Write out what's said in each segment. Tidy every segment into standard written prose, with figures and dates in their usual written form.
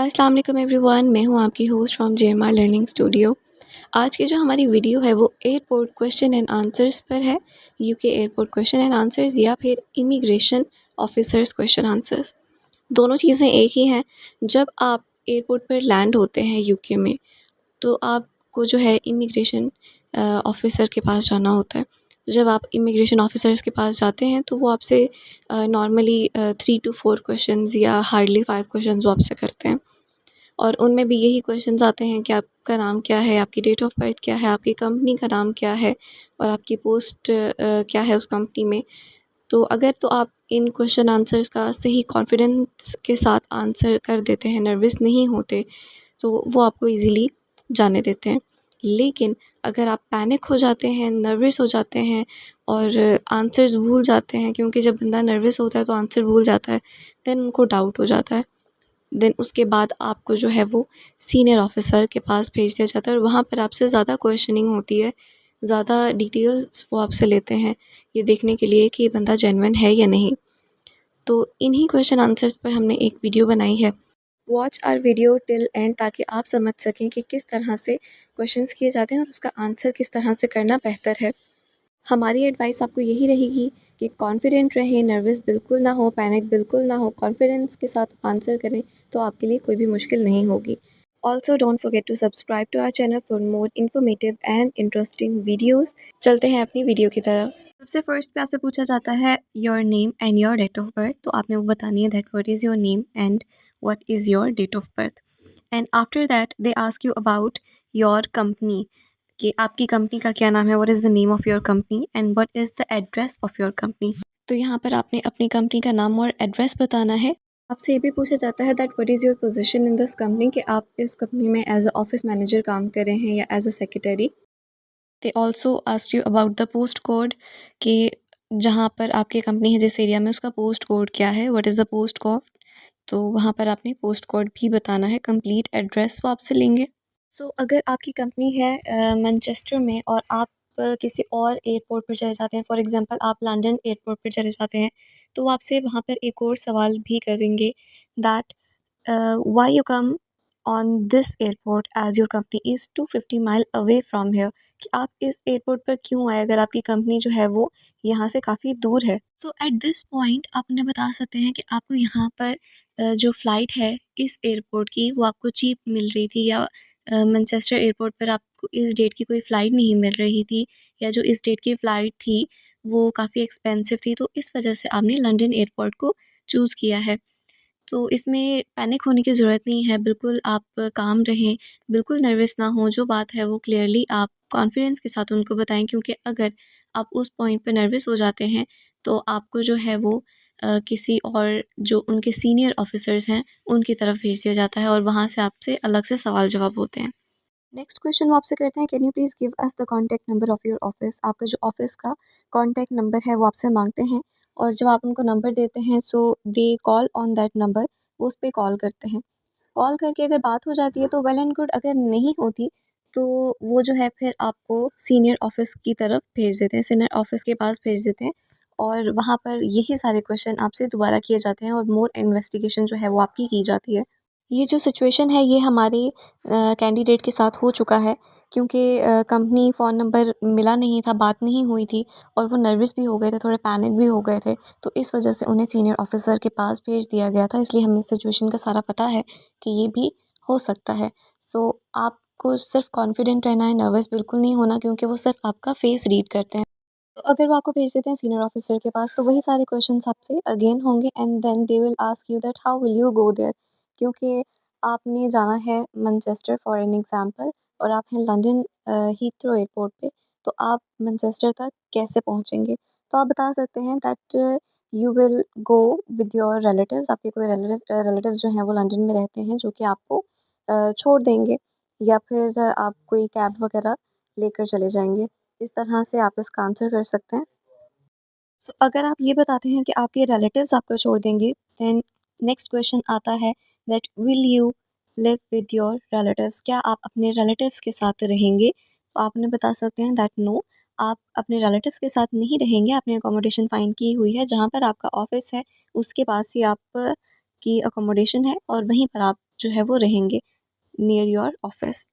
अस्सलाम वालेकुम एवरीवन, मैं हूँ आपकी होस्ट फ्रॉम जेएमआर लर्निंग स्टूडियो। आज की जो हमारी वीडियो है वो एयरपोर्ट क्वेश्चन एंड आंसर्स पर है। UK airport question and answers या फिर इमिग्रेशन ऑफिसर्स क्वेश्चन आंसर्स, दोनों चीज़ें एक ही हैं। जब आप एयरपोर्ट पर लैंड होते हैं यूके में, तो आपको जो है इमिग्रेशन ऑफिसर के पास जाना होता है। जब आप इमिग्रेशन ऑफिसर्स के पास जाते हैं तो वो आपसे नॉर्मली 3 to 4 क्वेश्चंस या हार्डली 5 क्वेश्चंस वो आपसे करते हैं, और उनमें भी यही क्वेश्चंस आते हैं कि आपका नाम क्या है, आपकी डेट ऑफ बर्थ क्या है, आपकी कंपनी का नाम क्या है और आपकी पोस्ट क्या है उस कंपनी में। तो अगर तो आप इन क्वेश्चन आंसर्स का सही कॉन्फिडेंस के साथ आंसर कर देते हैं, नर्वस नहीं होते, तो वो आपको ईज़िली जाने देते हैं। लेकिन अगर आप पैनिक हो जाते हैं, नर्वस हो जाते हैं और आंसर्स भूल जाते हैं, क्योंकि जब बंदा नर्वस होता है तो आंसर भूल जाता है, देन उनको डाउट हो जाता है। देन उसके बाद आपको जो है वो सीनियर ऑफिसर के पास भेज दिया जाता है और वहाँ पर आपसे ज़्यादा क्वेश्चनिंग होती है, ज़्यादा डिटेल्स वो आपसे लेते हैं, ये देखने के लिए कि ये बंदा जेन्युइन है या नहीं। तो इन्हीं क्वेश्चन आंसर्स पर हमने एक वीडियो बनाई है। Watch our video till end, ताकि आप समझ सकें कि किस तरह से क्वेश्चंस किए जाते हैं और उसका आंसर किस तरह से करना बेहतर है। हमारी एडवाइस आपको यही रहेगी कि कॉन्फिडेंट रहें, नर्वस बिल्कुल ना हो, पैनिक बिल्कुल ना हो, कॉन्फिडेंस के साथ आंसर करें, तो आपके लिए कोई भी मुश्किल नहीं होगी। Also don't forget to subscribe to our channel for more informative and interesting videos. चलते हैं अपनी वीडियो की तरफ। सबसे फर्स्ट पे आपसे पूछा जाता है your name and your date of birth, तो आपने वो बतानी है that what is your name and what is your date of birth. And after that they ask you about your company, कि आपकी कंपनी का क्या नाम है, what is the name of your company and what is the address of your company. तो यहाँ पर आपने अपनी कंपनी का नाम और एड्रेस बताना है। आपसे ये भी पूछा जाता है that what is your position in this company, कि आप इस कंपनी में एज अ ऑफिस मैनेजर काम कर रहे हैं या as a secretary. They also ask you about the post code, कि जहाँ पर आपकी कंपनी है जिस एरिया में, उसका पोस्ट कोड क्या है, what is the post code. तो वहाँ पर आपने पोस्ट कोड भी बताना है, कंप्लीट एड्रेस वो आपसे लेंगे। सो अगर आपकी कंपनी है मैनचेस्टर में और आप किसी और एयरपोर्ट पर चले जाते हैं, फॉर एग्जांपल आप लंदन एयरपोर्ट पर चले जाते हैं, तो वो आपसे वहाँ पर एक और सवाल भी करेंगे that why you come on this airport as your company is 250 mile away from here, कि आप इस एयरपोर्ट पर क्यों आए अगर आपकी कंपनी जो है वो यहाँ से काफ़ी दूर है। सो एट दिस पॉइंट आप उन्हें बता सकते हैं कि आपको यहाँ पर जो फ़्लाइट है इस एयरपोर्ट की वो आपको चीप मिल रही थी, या मैनचेस्टर एयरपोर्ट पर आपको इस डेट की कोई फ़्लाइट नहीं मिल रही थी, या जो इस डेट की फ़्लाइट थी वो काफ़ी एक्सपेंसिव थी, तो इस वजह से आपने लंदन एयरपोर्ट को चूज़ किया है। तो इसमें पैनिक होने की ज़रूरत नहीं है, बिल्कुल आप काम रहें, बिल्कुल नर्वस ना हों, जो बात है वो क्लियरली आप कॉन्फिडेंस के साथ उनको बताएँ, क्योंकि अगर आप उस पॉइंट पे नर्वस हो जाते हैं तो आपको जो है वो किसी और जो उनके सीनियर ऑफिसर्स हैं उनकी तरफ भेज दिया जाता है और वहाँ से आपसे अलग से सवाल जवाब होते हैं। नेक्स्ट क्वेश्चन वो आपसे करते हैं, can you please give us the contact number of your office, आपका जो ऑफिस का कॉन्टैक्ट नंबर है वो आपसे मांगते हैं, और जब आप उनको नंबर देते हैं so they call on that number, वो उस पे कॉल करते हैं। कॉल करके अगर बात हो जाती है तो वेल एंड गुड, अगर नहीं होती तो वो जो है फिर आपको सीनियर ऑफिस की तरफ भेज देते हैं, सीनियर ऑफिस के पास भेज देते हैं, और वहाँ पर यही सारे क्वेश्चन आपसे दोबारा किए जाते हैं और मोर इन्वेस्टिगेशन जो है वो आपकी की जाती है। ये जो सिचुएशन है ये हमारे कैंडिडेट के साथ हो चुका है, क्योंकि कंपनी फ़ोन नंबर मिला नहीं था, बात नहीं हुई थी, और वो नर्वस भी हो गए थे, थोड़े पैनिक भी हो गए थे, तो इस वजह से उन्हें सीनियर ऑफिसर के पास भेज दिया गया था। इसलिए हमें सिचुएशन का सारा पता है कि ये भी हो सकता है। सो आपको सिर्फ कॉन्फिडेंट रहना है, नर्वस बिल्कुल नहीं होना, क्योंकि वो सिर्फ आपका फेस रीड करते हैं। तो अगर वो आपको भेज देते हैं सीनियर ऑफिसर के पास, तो वही सारे क्वेश्चंस आपसे अगेन होंगे and then they will ask you that how will you go there, क्योंकि आपने जाना है मैनचेस्टर फॉर एन एग्जांपल और आप हैं लंदन हीथ्रो एयरपोर्ट पे, तो आप मैनचेस्टर तक कैसे पहुंचेंगे। तो आप बता सकते हैं that you will go with your relatives, आपके कोई रिलेटिव्स जो हैं वो लंदन में रहते हैं जो कि आपको छोड़ देंगे, या फिर आप कोई कैब वगैरह लेकर चले जाएंगे। इस तरह से आप इसका आंसर कर सकते हैं। सो अगर आप ये बताते हैं कि आपके रिलेटिव्स आपको छोड़ देंगे, देन नेक्स्ट क्वेश्चन आता है that will you live with your relatives, क्या आप अपने रिलेटिव्स के साथ रहेंगे। तो आप उन्हें बता सकते हैं दैट नो, आप अपने रिलेटिव्स के साथ नहीं रहेंगे, आपने अकोमोडेशन फाइंड की हुई है, जहाँ पर आपका ऑफिस है उसके पास ही आप की अकोमोडेशन है और वहीं पर आप जो है वो रहेंगे near your office.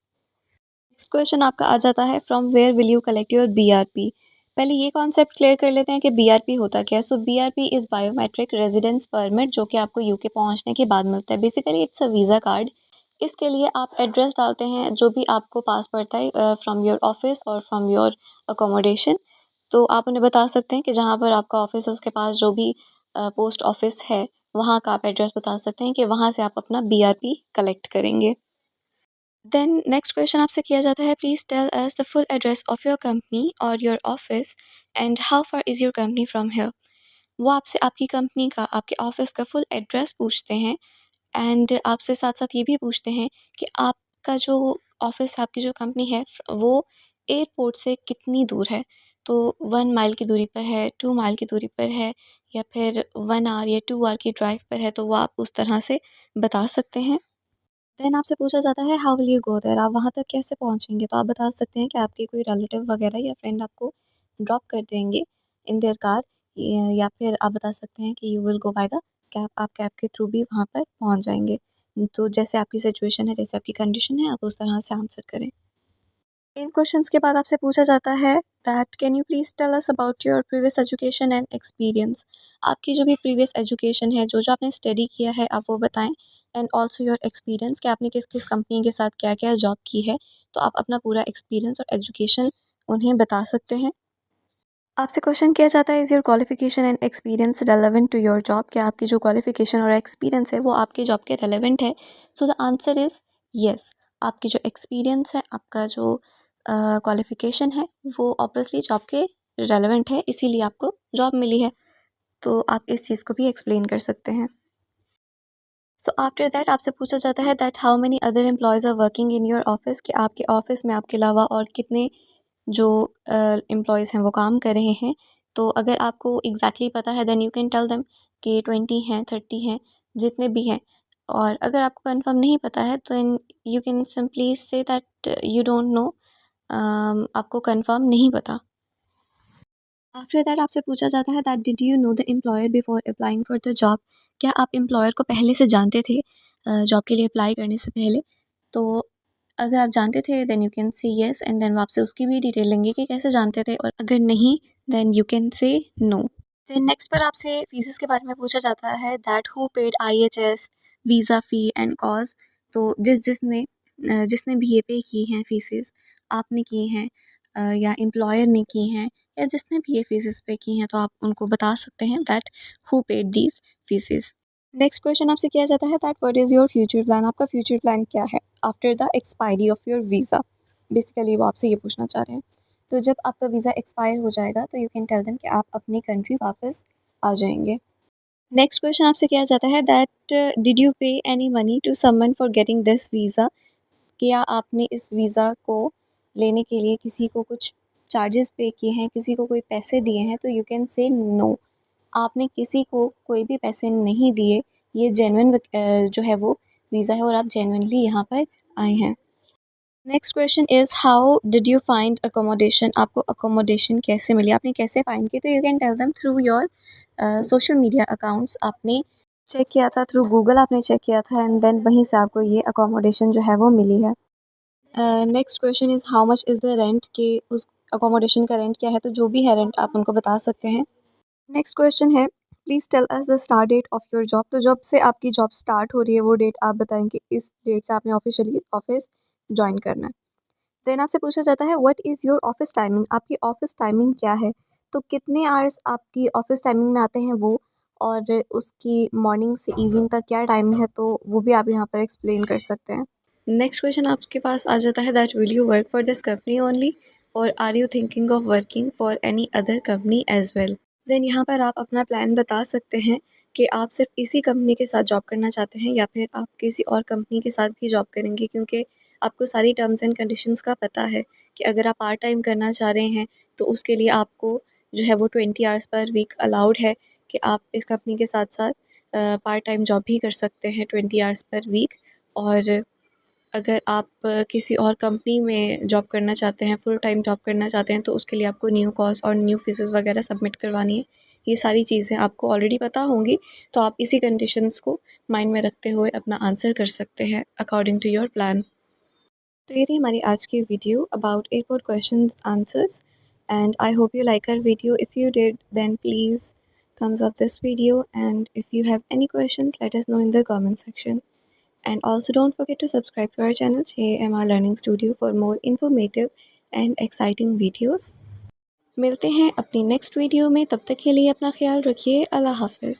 Next question आपका आ जाता है from where will you collect your BRP। पहले ये कॉन्सेप्ट क्लियर कर लेते हैं कि BRP होता क्या है। सो BRP is biometric residence permit, जो कि आपको यूके पहुंचने के बाद मिलता है। Basically it's a visa card. इसके लिए आप एड्रेस डालते हैं जो भी आपको पास पड़ता है फ्रॉम योर ऑफिस और फ्रॉम योर अकोमोडेशन। तो आप उन्हें बता सकते हैं कि जहाँ पर आपका ऑफिस है उसके पास जो भी पोस्ट ऑफिस है वहाँ का आप एड्रेस बता सकते हैं कि वहाँ से आप अपना BRP कलेक्ट करेंगे। देन नेक्स्ट क्वेश्चन आपसे किया जाता है, please tell us the full address of your company और your office and how far is your company from here. वो आपसे आपकी कंपनी का, आपके ऑफिस का फुल एड्रेस पूछते हैं एंड आपसे साथ साथ ये भी पूछते हैं कि आपका जो ऑफिस, आपकी जो कंपनी है वो एयरपोर्ट से कितनी दूर है। तो 1 माइल की दूरी पर है, 2 माइल की दूरी पर है, या फिर 1 आवर या 2 आवर की ड्राइव पर है, तो वो आप उस तरह से बता सकते हैं। देन आपसे पूछा जाता है how will you go there, आप वहाँ तक कैसे पहुँचेंगे। तो आप बता सकते हैं कि आपके कोई रिलेटिव वगैरह या फ्रेंड आपको ड्रॉप कर देंगे इन देयर कार, या फिर आप बता सकते हैं कि you will go by the cab, आप कैब के थ्रू भी वहाँ पर पहुँच जाएंगे। तो जैसे आपकी सिचुएशन है, जैसे आपकी कंडीशन है, आप उस तरह से आंसर करें। इन क्वेश्चंस के बाद आपसे पूछा जाता है that can you please tell us about your previous education and experience. आपकी जो भी प्रीवियस एजुकेशन है, जो जो आपने स्टडी किया है, आप वो बताएं एंड ऑल्सो योर एक्सपीरियंस कि आपने किस किस कंपनी के साथ क्या क्या जॉब की है। तो आप अपना पूरा एक्सपीरियंस और एजुकेशन उन्हें बता सकते हैं। आपसे क्वेश्चन किया जाता है is your qualification and experience relevant to your job, क्या आपकी जो क्वालिफिकेशन और एक्सपीरियंस है वो आपके जॉब के रेलेवेंट है। So the answer is yes. आपकी जो एक्सपीरियंस है, आपका जो क्वालिफिकेशन है, वो ऑब्वियसली जॉब के रेलेवेंट है, इसीलिए आपको जॉब मिली है। तो आप इस चीज़ को भी एक्सप्लेन कर सकते हैं। सो आफ्टर दैट आपसे पूछा जाता है that how many other employees are working in your office, कि आपके ऑफिस में आपके अलावा और कितने जो एम्प्लॉयज़ हैं वो काम कर रहे हैं। तो अगर आपको एग्जैक्टली पता है then you can tell them कि 20 हैं, 30 हैं, जितने भी हैं। और अगर आपको कंफर्म नहीं पता है तो you can simply say that you don't know, आपको कंफर्म नहीं पता। आफ्टर दैट आपसे पूछा जाता है that did you know the employer before applying for the job, क्या आप एम्प्लॉयर को पहले से जानते थे जॉब के लिए अप्लाई करने से पहले। तो अगर आप जानते थे then you can say yes and then वो आपसे उसकी भी डिटेल लेंगे कि कैसे जानते थे, और अगर नहीं then you can say no. Then next पर आपसे फीसेस के बारे में पूछा जाता है that who paid IHS visa fee and cause. तो जिसने भी ये पे की हैं फीसेस, आपने की हैं या एम्प्लॉयर ने की हैं, या जिसने भी ये फीसेस पे की हैं, तो आप उनको बता सकते हैं that who paid these faeces. Next question आपसे किया जाता है that what is your future plan, आपका फ्यूचर प्लान क्या है after the expiry of your visa. Basically वो आपसे ये पूछना चाह रहे हैं। तो जब आपका वीज़ा एक्सपायर हो जाएगा तो यू कैन टेल देम कि आप अपनी कंट्री वापस आ जाएंगे। नेक्स्ट क्वेश्चन आपसे किया जाता है that did you pay any money to someone for getting this visa, क्या आपने इस वीज़ा को लेने के लिए किसी को कुछ चार्जेस पे किए हैं, किसी को कोई पैसे दिए हैं। तो यू कैन से नो, आपने किसी को कोई भी पैसे नहीं दिए। ये जेन्युइन जो है वो वीज़ा है और आप जेन्युइनली यहाँ पर आए हैं। Next question is how did you find accommodation, आपको अकोमोडेशन कैसे मिली, आपने कैसे फाइंड की। तो you can tell them through your social media accounts, आपने चेक किया था थ्रू गूगल, आपने चेक किया था एंड देन वहीं से आपको ये अकोमोडेशन जो है वो मिली है। Next question is how much is the rent, कि उस अकोमोडेशन का रेंट क्या है। तो जो भी है रेंट आप उनको बता सकते हैं। नेक्स्ट क्वेश्चन है please tell us the start date of your job, तो जब से आपकी जॉब स्टार्ट हो रही है वो डेट आप बताएंगे, इस डेट से आपने ऑफिशियली ऑफिस ज्वाइन करना है। देन आपसे पूछा जाता है what is your office timing, आपकी ऑफिस टाइमिंग क्या है। तो कितने आवर्स आपकी ऑफिस टाइमिंग में आते हैं वो, और उसकी मॉर्निंग से इवनिंग तक क्या टाइम है, तो वो भी आप यहाँ पर एक्सप्लेन कर सकते हैं। नेक्स्ट क्वेश्चन आपके पास आ जाता है that will you work for this company only और are you thinking of working for any other company as well. Then यहाँ पर आप अपना प्लान बता सकते हैं कि आप सिर्फ इसी कंपनी के साथ जॉब करना चाहते हैं या फिर आप किसी और कंपनी के साथ भी जॉब करेंगे, क्योंकि आपको सारी टर्म्स एंड कंडीशंस का पता है कि अगर आप पार्ट टाइम करना चाह रहे हैं तो उसके लिए आपको जो है वो 20 आवर्स पर वीक अलाउड है, कि आप इस कंपनी के साथ साथ पार्ट टाइम जॉब भी कर सकते हैं 20 आवर्स पर वीक। और अगर आप किसी और कंपनी में जॉब करना चाहते हैं, फुल टाइम जॉब करना चाहते हैं, तो उसके लिए आपको न्यू कॉस्ट और न्यू फीसेस वगैरह सबमिट करवानी है। ये सारी चीज़ें आपको ऑलरेडी पता होंगी, तो आप इसी कंडीशंस को माइंड में रखते हुए अपना आंसर कर सकते हैं अकॉर्डिंग टू योर प्लान। तो ये थी हमारी आज की video about airport questions answers, and I hope you like our video. If you did, then please thumbs up this video, and if you have any questions, let us know in the comment section. And also don't forget to subscribe to our channel JMR Learning Studio for more informative and exciting videos. मिलते हैं अपनी next video में, तब तक के लिए अपना ख्याल रखिए। अल्लाह हाफ़िज़।